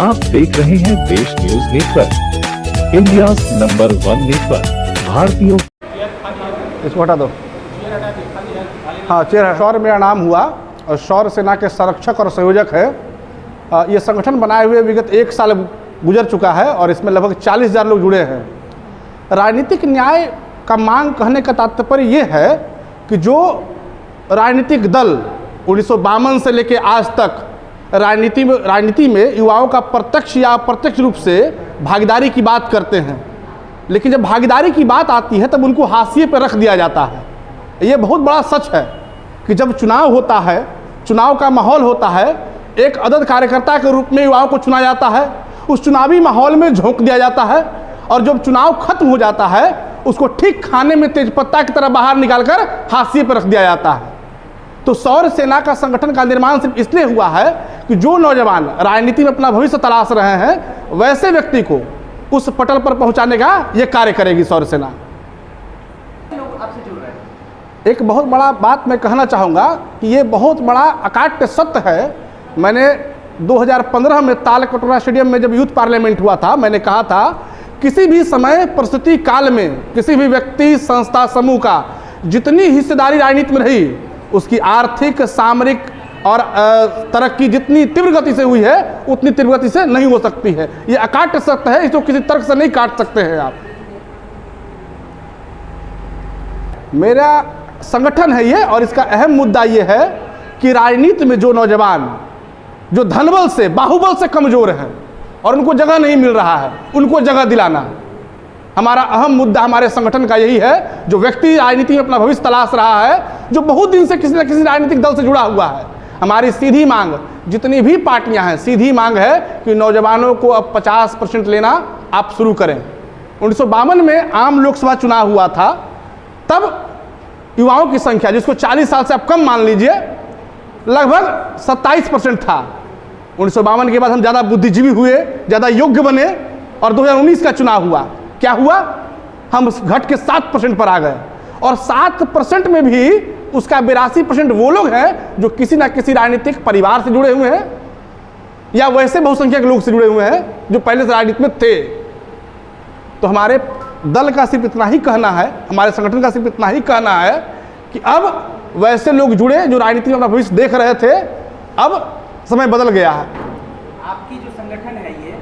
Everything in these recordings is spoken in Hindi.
आप देख रहे हैं देश news network, India number 1 network. भारतीयों इसको हटा दो। हाँ, चेहरा शौर्य मेरा नाम हुआ और शौर्य सेना के संरक्षक और संयोजक है। ये संगठन बनाए हुए विगत 1 साल गुजर चुका है और इसमें लगभग 40,000 लोग जुड़े हैं। राजनीतिक न्याय का मांग कहने का तात्पर्य ये है कि जो राजनीतिक दल 1952 से लेकर आज तक राजनीति में युवाओं का प्रत्यक्ष या अप्रत्यक्ष रूप से भागीदारी की बात करते हैं, लेकिन जब भागीदारी की बात आती है तब उनको हाशिए पर रख दिया जाता है। ये बहुत बड़ा सच है कि जब चुनाव होता है, चुनाव का माहौल होता है, एक अदद कार्यकर्ता के रूप में युवाओं को चुना जाता है, उस चुनावी माहौल में झोंक दिया जाता है और जब चुनाव खत्म हो जाता है उसको ठीक खाने में तेजपत्ता की तरह बाहर निकालकर हाशिए पर रख दिया जाता है। तो शौर्य सेना का संगठन का निर्माण सिर्फ इसलिए हुआ है कि जो नौजवान राजनीति में अपना भविष्य तलाश रहे हैं वैसे व्यक्ति को उस पटल पर पहुंचाने का यह कार्य करेगी शौर्य सेना। लोग आपसे जुड़ रहे हैं। एक बहुत बड़ा बात मैं कहना चाहूँगा कि ये बहुत बड़ा अकाट्य सत्य है। मैंने 2015 में तालकटोरा स्टेडियम में जब यूथ पार्लियामेंट हुआ था, मैंने कहा था किसी भी समय परिस्थिति काल में किसी भी व्यक्ति संस्था समूह का जितनी हिस्सेदारी राजनीति में रही उसकी आर्थिक सामरिक और तरक्की जितनी तीव्र गति से हुई है उतनी तीव्र गति से नहीं हो सकती है। ये अकाट्य सत्य है, इसको किसी तर्क से नहीं काट सकते हैं आप। मेरा संगठन है ये और इसका अहम मुद्दा ये है कि राजनीति में जो नौजवान जो धनबल से बाहुबल से कमजोर है और उनको जगह नहीं मिल रहा है, उनको जगह दिलाना हमारा अहम मुद्दा हमारे संगठन का यही है। जो व्यक्ति राजनीति में अपना भविष्य तलाश रहा है, जो बहुत दिन से किसी न किसी राजनीतिक दल से जुड़ा हुआ है, हमारी सीधी मांग, जितनी भी पार्टियां हैं, सीधी मांग है कि नौजवानों को अब 50% लेना आप शुरू करें। 1952 में आम लोकसभा चुनाव हुआ था, तब युवाओं की संख्या जिसको 40 साल से आप कम मान लीजिए लगभग 27% था। 1952 के बाद हम ज़्यादा बुद्धिजीवी हुए, ज़्यादा योग्य बने और 2019 का चुनाव हुआ। क्या हुआ? हम घट के 7% पर आ गए और 7% में भी उसका 82% वो लोग हैं जो किसी ना किसी राजनीतिक परिवार से जुड़े हुए हैं या वैसे बहुसंख्यक लोग से जुड़े हुए हैं जो पहले से राजनीति में थे। तो हमारे दल का सिर्फ इतना ही कहना है, हमारे संगठन का सिर्फ इतना ही कहना है कि अब वैसे लोग जुड़े जो राजनीति में अपना भविष्य देख रहे थे। अब समय बदल गया है। आपकी जो संगठन है ये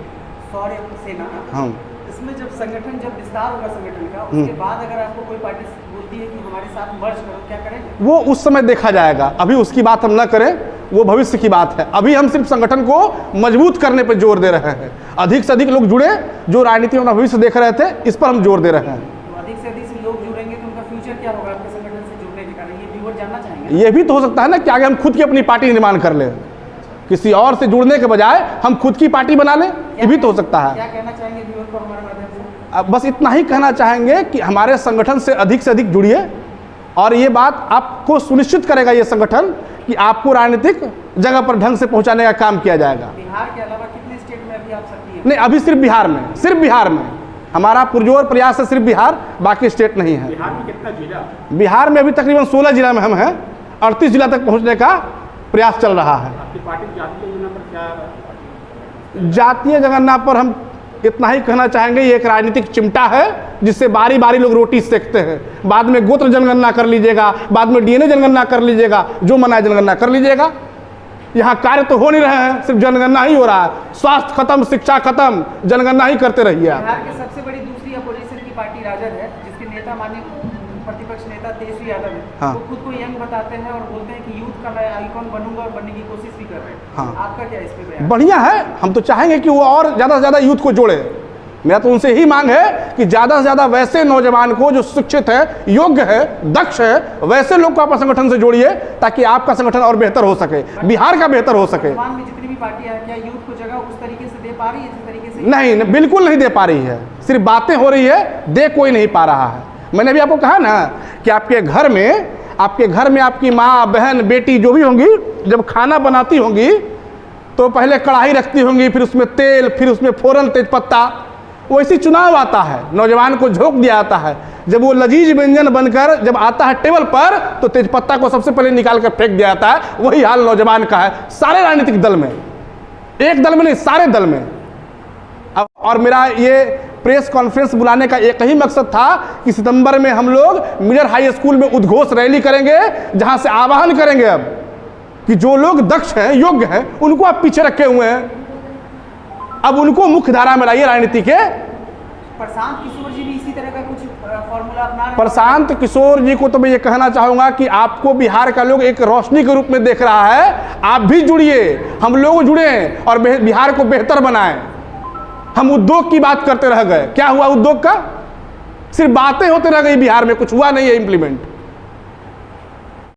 शौर्य सेना, हाँ, इसमें जब संगठन जब विस्तार होगा संगठन का, उसके बाद अगर आपको कोई पार्टी बोलती है कि हमारे साथ मर्ज करो, क्या करेंगे? वो उस समय देखा जाएगा, अभी उसकी बात हम न करें, वो भविष्य की बात है। अभी हम सिर्फ संगठन को मजबूत करने पर जोर दे रहे हैं। अधिक से अधिक लोग जुड़े जो राजनीति में अपना भविष्य देख रहे थे, इस पर हम जोर दे रहे हैं। तो अधिक से अधिक लोग जुड़ेंगे तो उनका फ्यूचर क्या होगा आपके संगठन से जुड़ने के कारण? ये व्यूअर जानना चाहेंगे। ये भी तो हो सकता है ना कि आगे हम खुद की अपनी पार्टी निर्माण कर लें, किसी और से जुड़ने के बजाय हम खुद की पार्टी बना लें, ये भी तो हो सकता है। क्या कहना चाहेंगे व्यूअर को हमारे माध्यम से? बस इतना ही कहना चाहेंगे कि हमारे संगठन से अधिक जुड़िए और ये बात आपको सुनिश्चित करेगा ये संगठन कि आपको राजनीतिक जगह पर ढंग से पहुंचाने का काम किया जाएगा। बिहार के अलावा कितने स्टेट में अभी आप सक्रिय हैं? नहीं, अभी सिर्फ बिहार में हमारा पुरजोर प्रयास है, सिर्फ बिहार, बाकी स्टेट नहीं है। बिहार में कितना जिला? बिहार में अभी तकरीबन 16 जिला में हम हैं, 38 जिला तक पहुँचने का प्रयास चल रहा है। आपकी पार्टी जातीय योजना पर क्या? जातीय जनगणना पर हम इतना ही कहना चाहेंगे, ये एक राजनीतिक चिमटा है जिससे बारी बारी लोग रोटी सेकते हैं। बाद में गोत्र जनगणना कर लीजिएगा, बाद में डीएनए जनगणना कर लीजिएगा, जो मना है जनगणना कर लीजिएगा। यहाँ कार्य तो हो नहीं रहे हैं, सिर्फ जनगणना ही हो रहा है। स्वास्थ्य खत्म, शिक्षा खत्म, जनगणना ही करते रहिए आप। बिहार की सबसे बड़ी दूसरी अपोजिशन की पार्टी राजद है, जिसके नेता माननीय प्रतिपक्ष नेता तेजस्वी यादव है। हाँ। वो खुद को यंग बताते हैं और बोलते हैं कि यूथ का मैं आइकॉन बनूंगा और बनने की कोशिश भी कर रहे हैं। हाँ। आपका क्या इस पे बयान? बढ़िया है, हम तो चाहेंगे कि वो और ज़्यादा से ज़्यादा यूथ को जोड़े। मेरा तो उनसे ही मांग है कि ज़्यादा से ज़्यादा वैसे नौजवान को जो शिक्षित है, योग्य है, दक्ष है, वैसे लोग को अपने संगठन से जोड़िए ताकि आपका संगठन और बेहतर हो सके, बिहार का बेहतर हो सके। वर्तमान में जितनी भी पार्टियां हैं, क्या यूथ को जगह उस तरीके से दे पा रही है जिस तरीके से? नहीं, बिल्कुल नहीं दे पा रही है। सिर्फ बातें हो रही है, दे कोई नहीं पा रहा है। मैंने भी आपको कहा ना कि आपके घर में आपकी माँ, बहन, बेटी जो भी होंगी, जब खाना बनाती होंगी तो पहले कढ़ाई रखती होंगी, फिर उसमें तेल, फिर उसमें फ़ौरन तेजपत्ता। वैसे चुनाव आता है, नौजवान को झोंक दिया जाता है। जब वो लजीज व्यंजन बनकर जब आता है टेबल पर तो तेजपत्ता को सबसे पहले निकाल कर फेंक दिया जाता है। वही हाल नौजवान का है सारे राजनीतिक दल में। एक दल में नहीं, सारे दल में। और मेरा ये प्रेस कॉन्फ्रेंस बुलाने का एक ही मकसद था कि सितंबर में हम लोग मिडर हाई स्कूल में उद्घोष रैली करेंगे, जहां से आह्वान करेंगे अब कि जो लोग दक्ष हैं, योग्य हैं, उनको आप पीछे रखे हुए हैं, अब उनको मुख्य धारा में लाइए राजनीति के। प्रशांत किशोर जी भी इसी तरह का कुछ फॉर्मूला अपना रहे हैं? प्रशांत किशोर जी को तो मैं ये कहना चाहूंगा कि आपको बिहार का लोग एक रोशनी के रूप में देख रहा है, आप भी जुड़िए, हम लोग जुड़े और बिहार को बेहतर बनाएं। हम उद्योग की बात करते रह गए, क्या हुआ उद्योग का? सिर्फ बातें होते रह गई, बिहार में कुछ हुआ नहीं है इम्प्लीमेंट।